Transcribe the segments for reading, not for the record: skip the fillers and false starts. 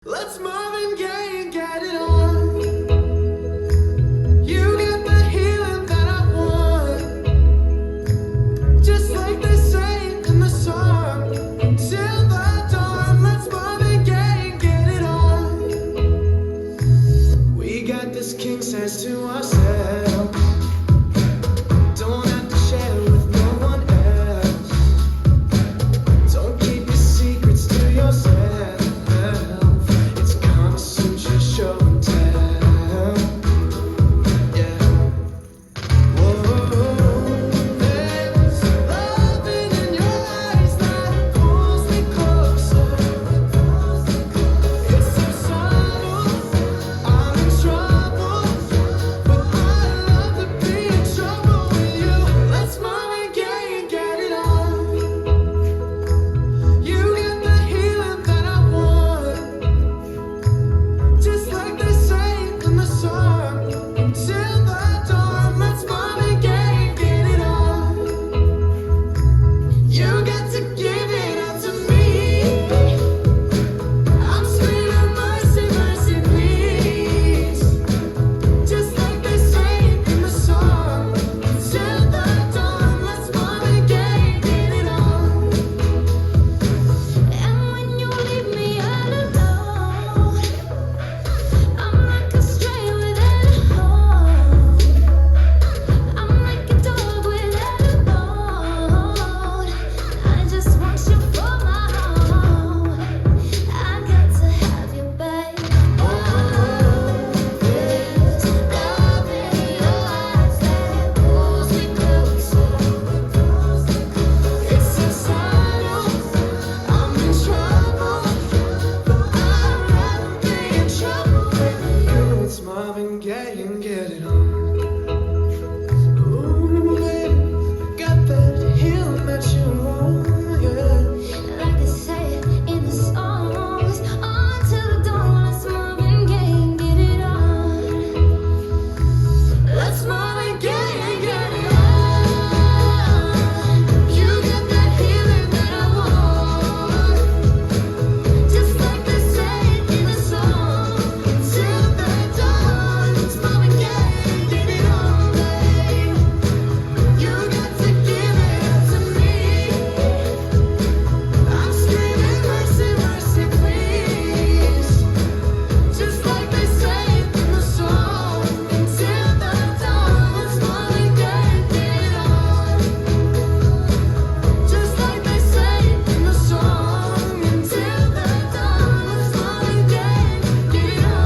Let's Marvin Gaye and get it on. You get the healing that I want, just like they say in the song. Until the dawn, let's Marvin Gaye and get it on. We got this king size to ourselves. Don't have to share with no one else. Don't keep your secrets to yourself. Show and tell, yeah. Whoa, there's loving in your eyes that pulls me closer. It's so subtle, I'm in trouble, but I love to be in trouble with you. Let's Marvin Gaye and get it on. You get the healing that I want, just like they say in the song. Until the dawn, let's Marvin Gaye and get it on. You got to give it up to me. I'm screaming mercy, mercy, please. Just like they say in the song. Until the dawn, let's Marvin Gaye and get it on. And when you leave me all alone, I'm like a stray without a home. I'm like a dog without a bone. I just want you for my own. I got to have you, babe. Oh, there's love in your eyes that pulls me closer. It's so subtle, I'm in trouble, but I'd rather be in trouble with you. It's Marvin Gaye and get it on. Ooh, baby, got that healing that you want, yeah. Like they say in the songs, until the dawn, let's Marvin Gaye and get it on. Let's Marvin Gaye and get it on. You got that healing that I want, just like they say in the song. Until the dawn, let's Marvin Gaye and get it on, babe. You got to give it up to me. I'm screaming mercy, mercy, please. Just like they say in the song. Until the dawn, let's Marvin Gaye and get it on. Just like they say in the song. Until the dawn, let's Marvin Gaye and get it on.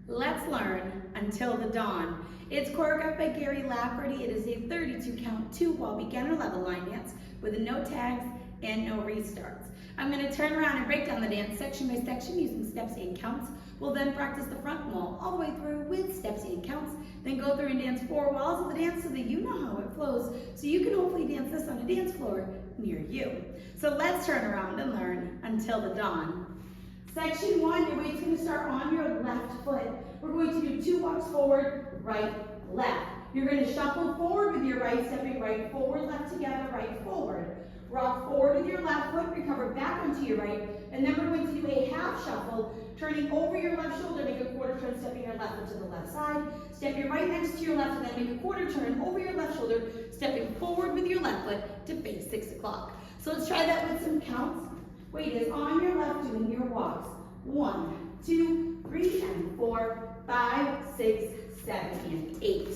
Let's learn Until the Dawn. It's choreographed by Gary Lafferty. It is a 32 count 2-wall beginner level line dance with no tags and no restarts. I'm going to turn around and break down the dance section by section using steps and counts. We'll then practice the front wall all the way through with steps and counts, then go through and dance 4 walls of the dance so that you know how it flows, so you can hopefully dance this on a dance floor near you. So let's turn around and learn Until the Dawn. Section 1, your weight's going to start on your left foot. We're going to do 2 walks forward, right, left. You're going to shuffle forward with your right, stepping right, forward, left together, right, forward. Rock forward with your left foot, recover back onto your right, and then we're going to do a half shuffle, turning over your left shoulder, make a quarter turn, stepping your left foot to the left side. Step your right next to your left, and then make a quarter turn over your left shoulder, stepping forward with your left foot to face 6 o'clock. So let's try that with some counts. Weight is on your left doing your walks. 1, 2, 3, and 4, 5, 6, 7, and 8.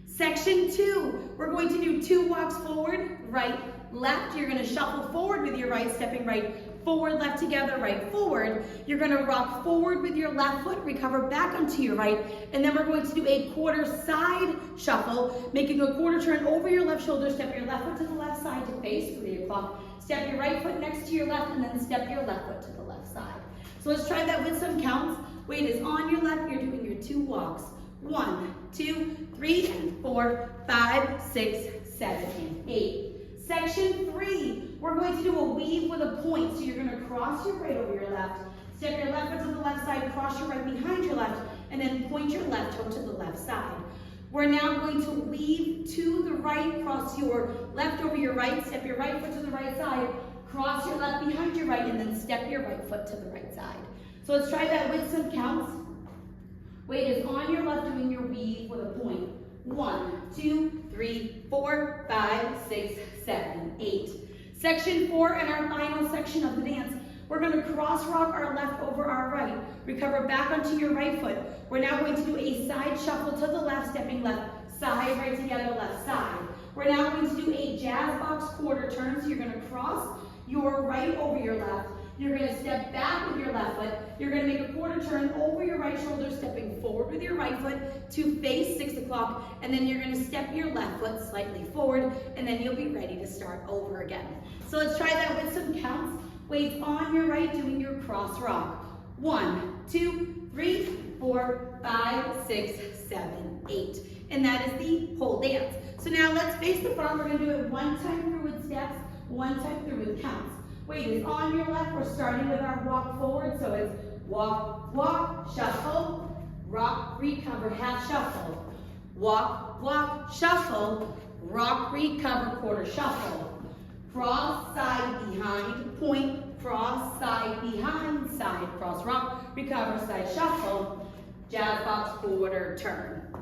Section 2, we're going to do 2 walks forward, right, left. You're going to shuffle forward with your right, stepping right, forward, left together, right, forward. You're going to rock forward with your left foot, recover back onto your right, and then we're going to do a quarter side shuffle, making a quarter turn over your left shoulder, step your left foot to the left side to face 3 o'clock. Step your right foot next to your left, and then step your left foot to the left side. So let's try that with some counts. Weight is on your left. You're doing your 2 walks. 1, 2, 3, and 4, 5, 6, 7, and 8. Section 3, we're going to do a weave with a point. So you're going to cross your right over your left, step your left foot to the left side, cross your right behind your left, and then point your left toe to the left side. We're now going to weave to the right, cross your left over your right, step your right foot to the right side, cross your left behind your right, and then step your right foot to the right side. So let's try that with some counts. Weight is on your left doing your weave with a point. 1, 2, 3, 4, 5, 6, 7, 8. Section 4 and our final section of the dance. We're going to cross rock our left over our right. Recover back onto your right foot. We're now going to do a side shuffle to the left, stepping left, side, right together, left side. We're now going to do a jazz box quarter turn. So you're going to cross your right over your left. You're going to step back with your left foot. You're going to make a quarter turn over your right shoulder, stepping forward with your right foot to face 6 o'clock. And then you're going to step your left foot slightly forward, and then you'll be ready to start over again. So let's try that with some counts. Weights on your right doing your cross rock. 1, 2, 3, 4, 5, 6, 7, 8. And that is the whole dance. So now let's face the front. We're going to do it one time through with steps, one time through with counts. Weight is on your left. We're starting with our walk forward. So it's walk, walk, shuffle, rock, recover, half shuffle. Walk, walk, shuffle, rock, recover, quarter shuffle. Cross, side, behind, point, cross, side, behind, side, cross, rock, recover, side, shuffle, jazz box, quarter, turn.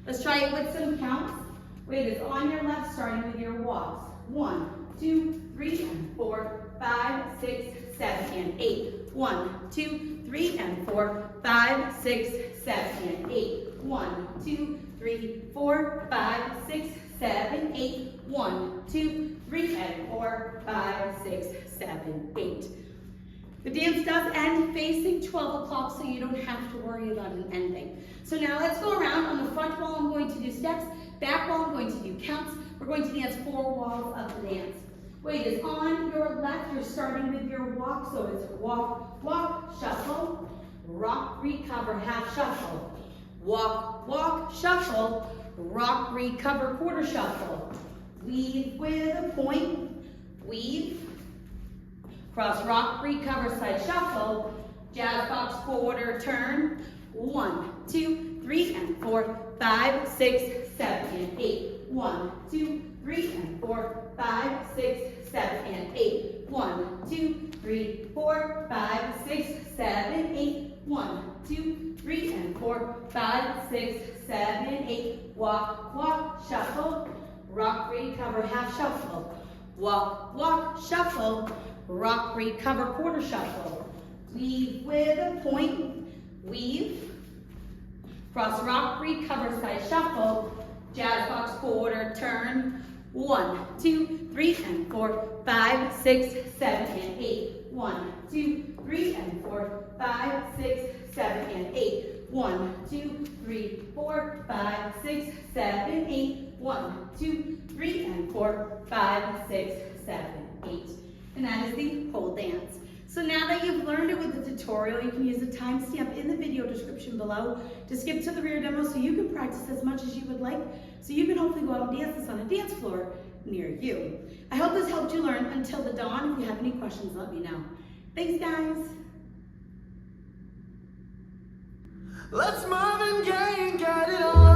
Let's try it with some counts. Weight is on your left, starting with your walks. 1, 2, 3, and 4, 5, 6, 7, and 8. 1, 2, 3, and 4, 5, 6, 7, and 8. 1, 2, 3, 4, 5, 6, 7, 8. 1, 2, 3, and 4, 5, 6, 7, 8. The dance does end facing 12 o'clock, so you don't have to worry about an ending. So now let's go around. On the front wall, I'm going to do steps. Back wall, I'm going to do counts. We're going to dance 4 walls of the dance. Weight is on your left. You're starting with your walk, so it's walk, walk, shuffle, rock, recover, half shuffle. Walk, walk, shuffle, rock, recover, quarter shuffle. Weave with a point, weave, cross, rock, recover, side shuffle, jazz box, quarter turn. 1, 2, 3, and 4, 5, 6, 7, and 8. 1, 2, 3, and 4, 5, 6, 7, and 8. 1, 2, 3, 4, 5, 6, 7, 8. 1, 2, 3, and 4, 5, 6, 7, 8. Walk, walk, shuffle, rock, recover, half shuffle. Walk, walk, shuffle, rock, recover, quarter shuffle. Weave with a point, weave, cross, rock, recover, side shuffle, jazz box, quarter turn. 1, 2, 3, and 4, 5, 6, 7, and 8. 1, 2, 3, and 4, 5, 6, 7, and 8. 1, 2, 3, 4, 5, 6, 7, 8. 1, 2, 3, and 4, 5, 6, 7, 8. And that is the whole dance. So now that you've learned it with the tutorial, you can use the timestamp in the video description below to skip to the rear demo so you can practice as much as you would like, so you can hopefully go out and dance this on a dance floor near you. I hope this helped you learn Until the Dawn. If you have any questions, let me know. Thanks, guys. Let's Marvin Gaye and get it on.